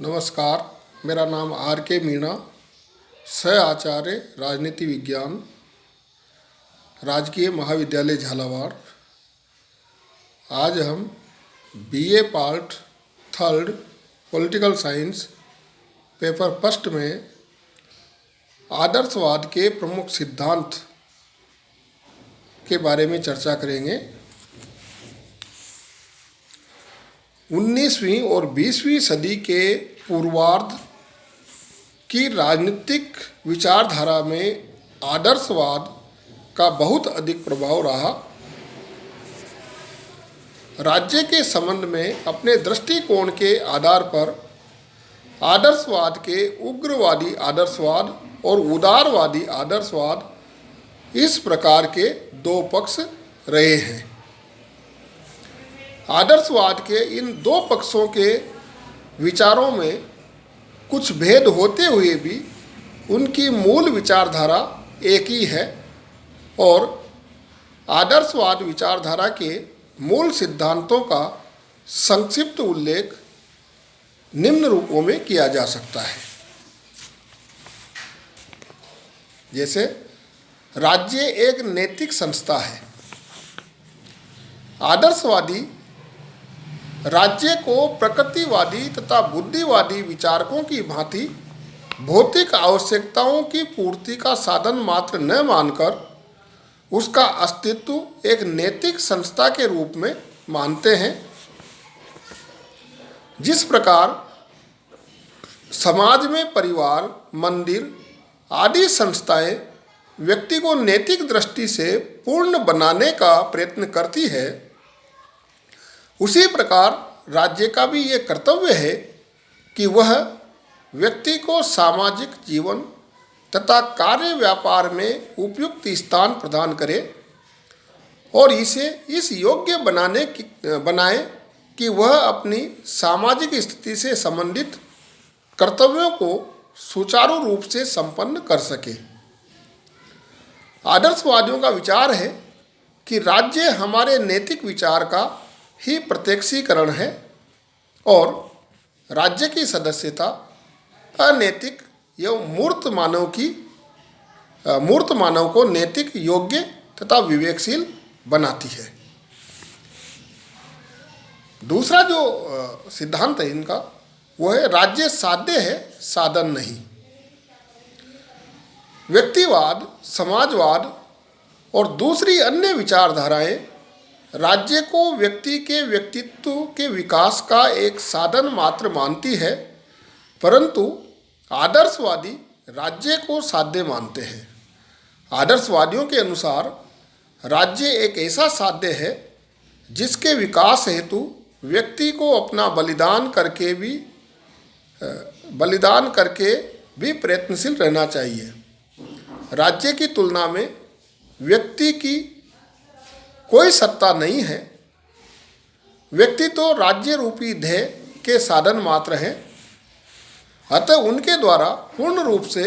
नमस्कार। मेरा नाम R.K. मीणा, सह आचार्य राजनीति विज्ञान, राजकीय महाविद्यालय झालावाड़। आज हम BA part 3 political science paper first में आदर्शवाद के प्रमुख सिद्धांत के बारे में चर्चा करेंगे। 19वीं और 20वीं सदी के पूर्वार्ध की राजनीतिक विचारधारा में आदर्शवाद का बहुत अधिक प्रभाव रहा। राज्य के संबंध में अपने दृष्टिकोण के आधार पर आदर्शवाद के उग्रवादी आदर्शवाद और उदारवादी आदर्शवाद इस प्रकार के दो पक्ष रहे हैं। आदर्शवाद के इन दो पक्षों के विचारों में कुछ भेद होते हुए भी उनकी मूल विचारधारा एक ही है और आदर्शवाद विचारधारा के मूल सिद्धांतों का संक्षिप्त उल्लेख निम्न रूपों में किया जा सकता है। जैसे, राज्य एक नैतिक संस्था है। आदर्शवादी राज्य को प्रकृतिवादी तथा बुद्धिवादी विचारकों की भांति भौतिक आवश्यकताओं की पूर्ति का साधन मात्र न मानकर उसका अस्तित्व एक नैतिक संस्था के रूप में मानते हैं। जिस प्रकार समाज में परिवार, मंदिर आदि संस्थाएं व्यक्ति को नैतिक दृष्टि से पूर्ण बनाने का प्रयत्न करती है, उसी प्रकार राज्य का भी ये कर्तव्य है कि वह व्यक्ति को सामाजिक जीवन तथा कार्य व्यापार में उपयुक्त स्थान प्रदान करे और इसे इस योग्य बनाए कि वह अपनी सामाजिक स्थिति से संबंधित कर्तव्यों को सुचारू रूप से संपन्न कर सके। आदर्शवादियों का विचार है कि राज्य हमारे नैतिक विचार का ही प्रत्यक्षीकरण है और राज्य की सदस्यता अनैतिक एवं मूर्त मानव को नैतिक, योग्य तथा विवेकशील बनाती है। दूसरा जो सिद्धांत है इनका वो है राज्य साध्य है, साधन नहीं। व्यक्तिवाद, समाजवाद और दूसरी अन्य विचारधाराएं राज्य को व्यक्ति के व्यक्तित्व के विकास का एक साधन मात्र मानती है, परंतु आदर्शवादी राज्य को साध्य मानते हैं। आदर्शवादियों के अनुसार राज्य एक ऐसा साध्य है जिसके विकास हेतु व्यक्ति को अपना बलिदान करके भी प्रयत्नशील रहना चाहिए। राज्य की तुलना में व्यक्ति की कोई सत्ता नहीं है। व्यक्ति तो राज्य रूपी ध्येय के साधन मात्र हैं, अतः उनके द्वारा पूर्ण रूप से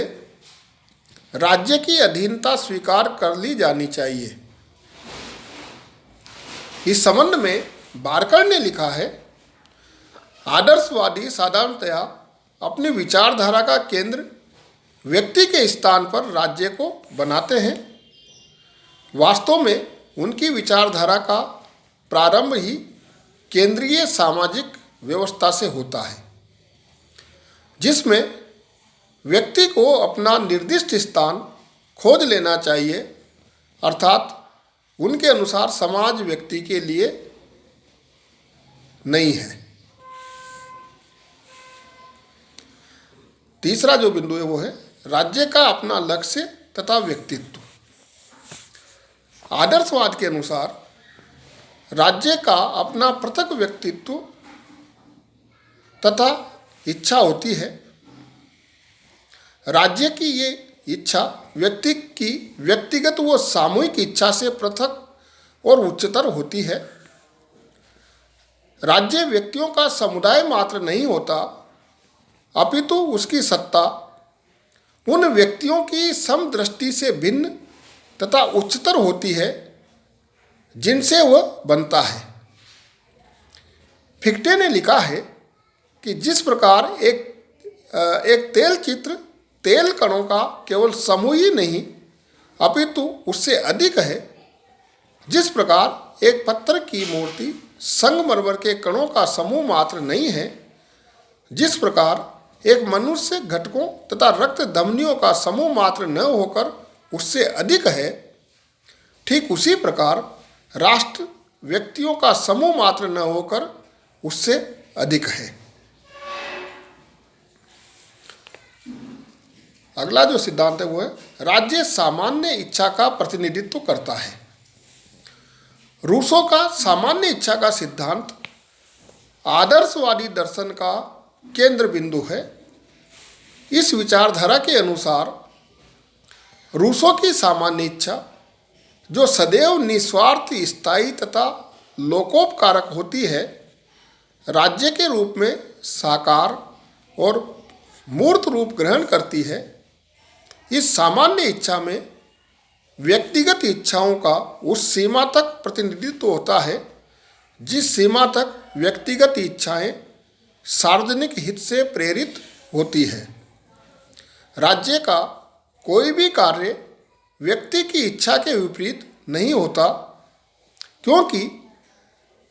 राज्य की अधीनता स्वीकार कर ली जानी चाहिए। इस संबंध में बारकर ने लिखा है, आदर्शवादी साधारणतया अपनी विचारधारा का केंद्र व्यक्ति के स्थान पर राज्य को बनाते हैं। वास्तव में उनकी विचारधारा का प्रारंभ ही केंद्रीय सामाजिक व्यवस्था से होता है, जिसमें व्यक्ति को अपना निर्दिष्ट स्थान खोज लेना चाहिए। अर्थात उनके अनुसार समाज व्यक्ति के लिए नहीं है। तीसरा जो बिंदु है वो है राज्य का अपना लक्ष्य तथा व्यक्तित्व। आदर्शवाद के अनुसार राज्य का अपना पृथक व्यक्तित्व तथा इच्छा होती है। राज्य की ये इच्छा व्यक्ति की व्यक्तिगत व सामूहिक इच्छा से पृथक और उच्चतर होती है। राज्य व्यक्तियों का समुदाय मात्र नहीं होता, अपितु उसकी सत्ता उन व्यक्तियों की समदृष्टि से भिन्न तथा उच्चतर होती है जिनसे वह बनता है। फिक्टे ने लिखा है, कि जिस प्रकार एक तेल चित्र तेल कणों का केवल समूह ही नहीं अपितु उससे अधिक है, जिस प्रकार एक पत्थर की मूर्ति संगमरमर के कणों का समूह मात्र नहीं है, जिस प्रकार एक मनुष्य घटकों तथा रक्त धमनियों का समूह मात्र न होकर उससे अधिक है, ठीक उसी प्रकार राष्ट्र व्यक्तियों का समूह मात्र न होकर उससे अधिक है। अगला जो सिद्धांत है वो है राज्य सामान्य इच्छा का प्रतिनिधित्व करता है। रूसों का सामान्य इच्छा का सिद्धांत आदर्शवादी दर्शन का केंद्र बिंदु है। इस विचारधारा के अनुसार रूसों की सामान्य इच्छा, जो सदैव निस्वार्थ, स्थायी तथा लोकोपकारक होती है, राज्य के रूप में साकार और मूर्त रूप ग्रहण करती है। इस सामान्य इच्छा में व्यक्तिगत इच्छाओं का उस सीमा तक प्रतिनिधित्व होता है जिस सीमा तक व्यक्तिगत इच्छाएं सार्वजनिक हित से प्रेरित होती है। राज्य का कोई भी कार्य व्यक्ति की इच्छा के विपरीत नहीं होता, क्योंकि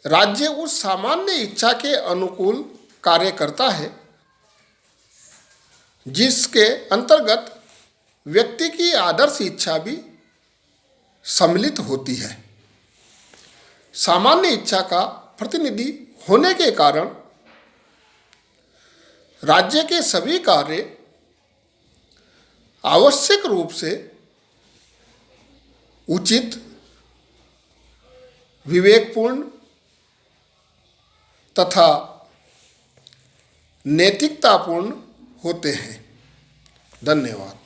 राज्य उस सामान्य इच्छा के अनुकूल कार्य करता है जिसके अंतर्गत व्यक्ति की आदर्श इच्छा भी सम्मिलित होती है। सामान्य इच्छा का प्रतिनिधि होने के कारण राज्य के सभी कार्य आवश्यक रूप से उचित, विवेकपूर्ण तथा नैतिकतापूर्ण होते हैं। धन्यवाद।